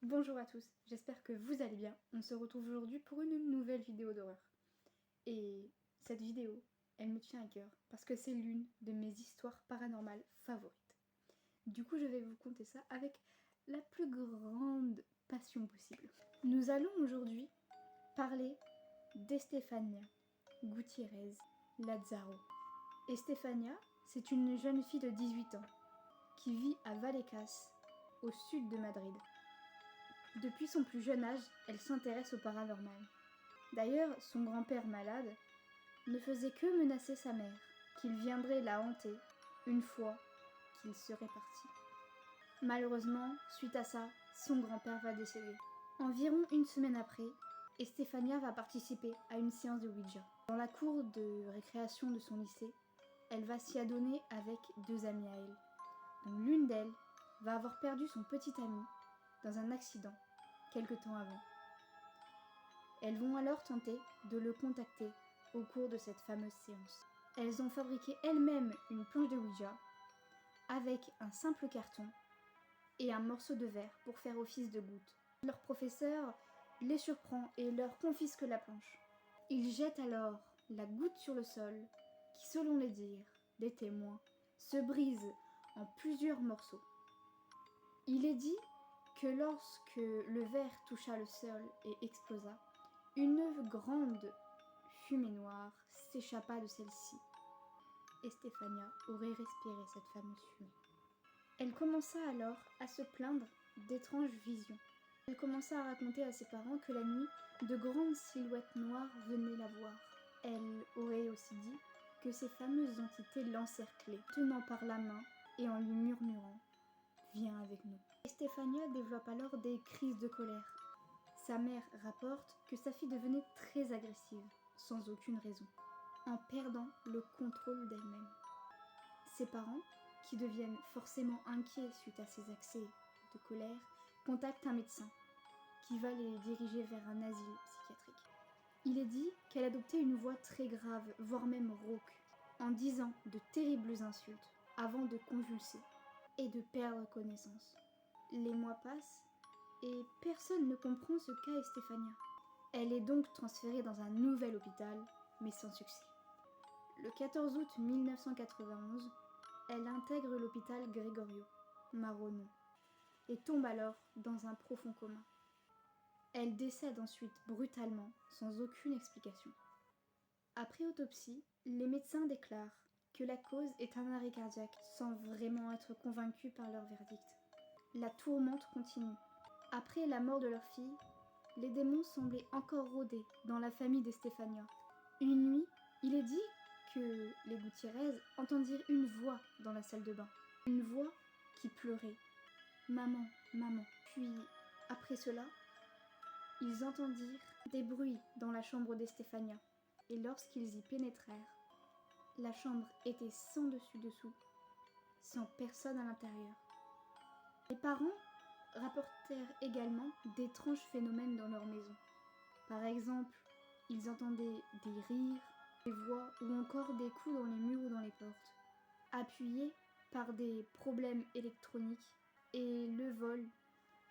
Bonjour à tous, j'espère que vous allez bien. On se retrouve aujourd'hui pour une nouvelle vidéo d'horreur. Et cette vidéo, elle me tient à cœur parce que c'est l'une de mes histoires paranormales favorites. Du coup, je vais vous conter ça avec la plus grande passion possible. Nous allons aujourd'hui parler d'Estefania Gutiérrez Lazaro. Estefania, c'est une jeune fille de 18 ans qui vit à Vallecas, au sud de Madrid. Depuis son plus jeune âge, elle s'intéresse au paranormal. D'ailleurs, son grand-père malade ne faisait que menacer sa mère, qu'il viendrait la hanter une fois qu'il serait parti. Malheureusement, suite à ça, son grand-père va décéder. Environ une semaine après, Estefania va participer à une séance de Ouija. Dans la cour de récréation de son lycée, elle va s'y adonner avec deux amies à elle, dont l'une d'elles va avoir perdu son petit ami dans un accident quelque temps avant. Elles vont alors tenter de le contacter au cours de cette fameuse séance. Elles ont fabriqué elles-mêmes une planche de Ouija avec un simple carton et un morceau de verre pour faire office de goutte. Leur professeur les surprend et leur confisque la planche. Il jette alors la goutte sur le sol qui, selon les dires des témoins, se brise en plusieurs morceaux. Il est dit que lorsque le verre toucha le sol et explosa, une grande fumée noire s'échappa de celle-ci. Estefania aurait respiré cette fameuse fumée. Elle commença alors à se plaindre d'étranges visions. Elle commença à raconter à ses parents que la nuit, de grandes silhouettes noires venaient la voir. Elle aurait aussi dit que ces fameuses entités l'encerclaient, tenant par la main et en lui murmurant « Viens avec nous ». Estefania développe alors des crises de colère. Sa mère rapporte que sa fille devenait très agressive, sans aucune raison, en perdant le contrôle d'elle-même. Ses parents, qui deviennent forcément inquiets suite à ces accès de colère, contactent un médecin, qui va les diriger vers un asile psychiatrique. Il est dit qu'elle adoptait une voix très grave, voire même rauque, en disant de terribles insultes, avant de convulser et de perdre connaissance. Les mois passent, et personne ne comprend ce qu'a Estefania. Elle est donc transférée dans un nouvel hôpital, mais sans succès. Le 14 août 1991, elle intègre l'hôpital Gregorio Marañón et tombe alors dans un profond coma. Elle décède ensuite brutalement, sans aucune explication. Après autopsie, les médecins déclarent que la cause est un arrêt cardiaque, sans vraiment être convaincus par leur verdict. La tourmente continue. Après la mort de leur fille, les démons semblaient encore rôder dans la famille d'Estefania. Une nuit, il est dit que les Gutiérrez entendirent une voix dans la salle de bain. Une voix qui pleurait. « Maman, maman ». Puis, après cela, ils entendirent des bruits dans la chambre d'Estefania. Et lorsqu'ils y pénétrèrent, la chambre était sans dessus-dessous, sans personne à l'intérieur. Les parents rapportèrent également d'étranges phénomènes dans leur maison. Par exemple, ils entendaient des rires, des voix ou encore des coups dans les murs ou dans les portes, appuyés par des problèmes électroniques et le vol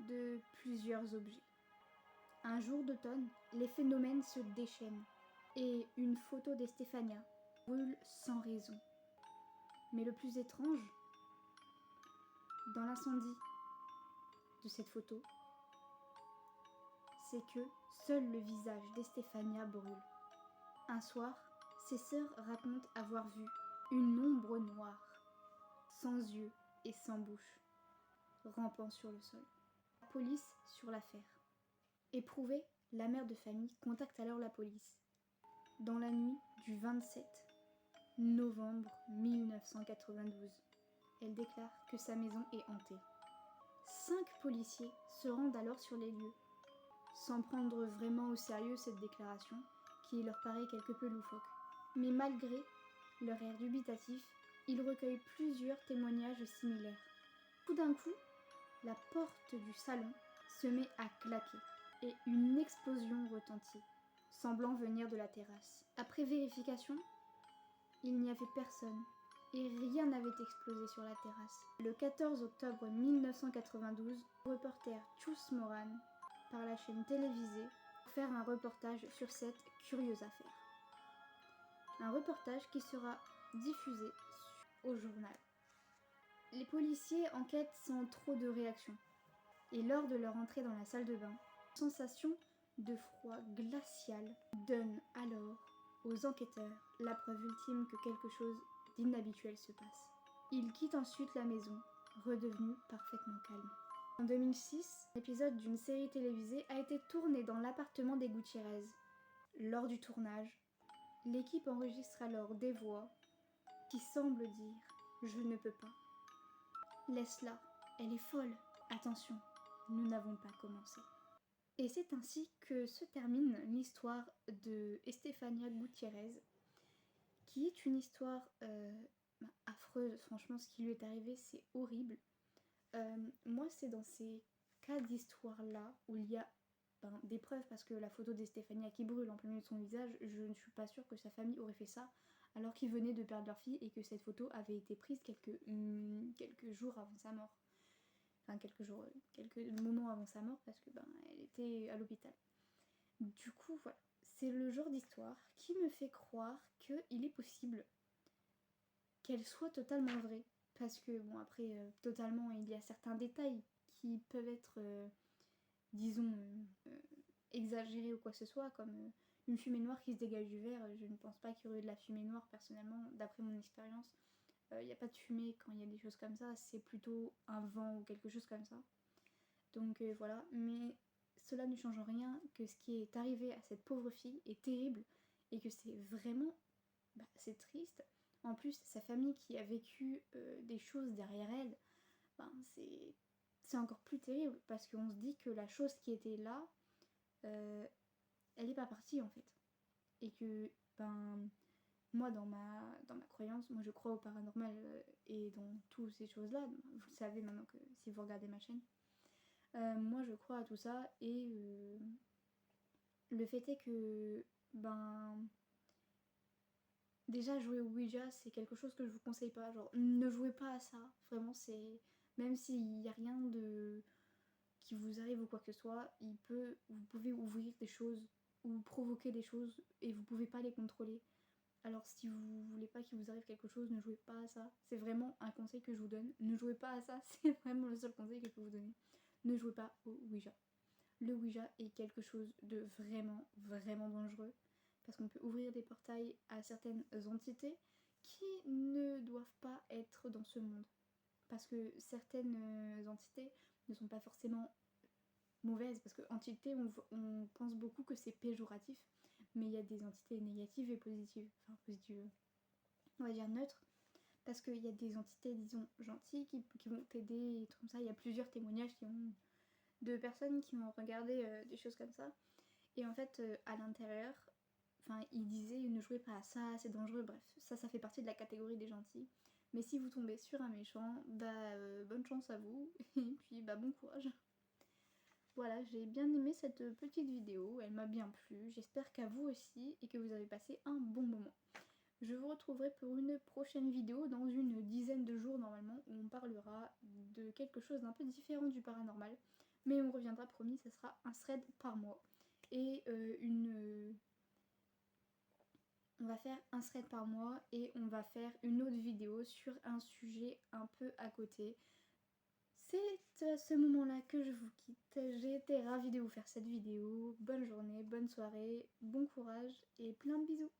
de plusieurs objets. Un jour d'automne, les phénomènes se déchaînent et une photo d'Estefania brûle sans raison. Mais le plus étrange, dans l'incendie de cette photo, c'est que seul le visage d'Estefania brûle. Un soir, ses sœurs racontent avoir vu une ombre noire, sans yeux et sans bouche, rampant sur le sol. La police sur l'affaire. Éprouvée, la mère de famille contacte alors la police. Dans la nuit du 27 novembre 1992, elle déclare que sa maison est hantée. 5 policiers se rendent alors sur les lieux, sans prendre vraiment au sérieux cette déclaration qui leur paraît quelque peu loufoque. Mais malgré leur air dubitatif, ils recueillent plusieurs témoignages similaires. Tout d'un coup, la porte du salon se met à claquer et une explosion retentit, semblant venir de la terrasse. Après vérification, il n'y avait personne et rien n'avait explosé sur la terrasse. Le 14 octobre 1992, le reporter Chus Moran par la chaîne télévisée pour faire un reportage sur cette curieuse affaire. Un reportage qui sera diffusé au journal. Les policiers enquêtent sans trop de réaction. Et lors de leur entrée dans la salle de bain, une sensation de froid glacial donne alors aux enquêteurs la preuve ultime que quelque chose d'inhabituel se passe. Ils quittent ensuite la maison, redevenus parfaitement calmes. En 2006, l'épisode d'une série télévisée a été tourné dans l'appartement des Gutiérrez. Lors du tournage, l'équipe enregistre alors des voix qui semblent dire « Je ne peux pas ». Laisse-la, elle est folle. Attention, nous n'avons pas commencé. Et c'est ainsi que se termine l'histoire de Estefania Gutiérrez, qui est une histoire affreuse. Franchement, ce qui lui est arrivé, c'est horrible. Moi, c'est dans ces cas d'histoire-là où il y a des preuves, parce que la photo d'Estefania qui brûle en plein milieu de son visage, je ne suis pas sûre que sa famille aurait fait ça, alors qu'ils venaient de perdre leur fille et que cette photo avait été prise quelques jours avant sa mort. Enfin, quelques moments avant sa mort, parce que elle était à l'hôpital. Du coup, voilà. C'est le genre d'histoire qui me fait croire qu'il est possible qu'elle soit totalement vraie. Parce que, bon, après, totalement, il y a certains détails qui peuvent être, disons, exagérés ou quoi que ce soit, comme une fumée noire qui se dégage du verre. Je ne pense pas qu'il y aurait eu de la fumée noire, personnellement, d'après mon expérience. Il n'y a pas de fumée quand il y a des choses comme ça, c'est plutôt un vent ou quelque chose comme ça. Donc voilà, mais cela ne change en rien que ce qui est arrivé à cette pauvre fille est terrible et que c'est vraiment, c'est triste. En plus, sa famille qui a vécu des choses derrière elle, c'est encore plus terrible parce qu'on se dit que la chose qui était là, elle n'est pas partie en fait. Et que, moi dans ma croyance, moi je crois au paranormal et dans toutes ces choses-là, vous le savez maintenant que si vous regardez ma chaîne. Moi je crois à tout ça et le fait est que déjà jouer au Ouija c'est quelque chose que je vous conseille pas, genre ne jouez pas à ça, vraiment c'est, même s'il n'y a rien de qui vous arrive ou quoi que ce soit, vous pouvez ouvrir des choses ou provoquer des choses et vous pouvez pas les contrôler. Alors si vous voulez pas qu'il vous arrive quelque chose, ne jouez pas à ça. C'est vraiment un conseil que je vous donne. Ne jouez pas à ça, c'est vraiment le seul conseil que je peux vous donner. Ne jouez pas au Ouija. Le Ouija est quelque chose de vraiment, vraiment dangereux. Parce qu'on peut ouvrir des portails à certaines entités qui ne doivent pas être dans ce monde. Parce que certaines entités ne sont pas forcément mauvaises. Parce que entité, on pense beaucoup que c'est péjoratif. Mais il y a des entités négatives et positives. Enfin, positives, on va dire neutres. Parce qu'il y a des entités, disons, gentilles qui vont t'aider et tout comme ça. Il y a plusieurs témoignages de personnes qui ont regardé des choses comme ça. Et en fait, à l'intérieur, ils disaient ne jouez pas à ça, c'est dangereux. Bref, ça fait partie de la catégorie des gentils. Mais si vous tombez sur un méchant, bonne chance à vous. Et puis, bon courage. Voilà, j'ai bien aimé cette petite vidéo, elle m'a bien plu, j'espère qu'à vous aussi et que vous avez passé un bon moment. Je vous retrouverai pour une prochaine vidéo dans une dizaine de jours normalement où on parlera de quelque chose d'un peu différent du paranormal. Mais on reviendra, promis, ça sera un thread par mois. Et on va faire un thread par mois et on va faire une autre vidéo sur un sujet un peu à côté. C'est à ce moment-là que je vous quitte. J'ai été ravie de vous faire cette vidéo. Bonne journée, bonne soirée, bon courage et plein de bisous.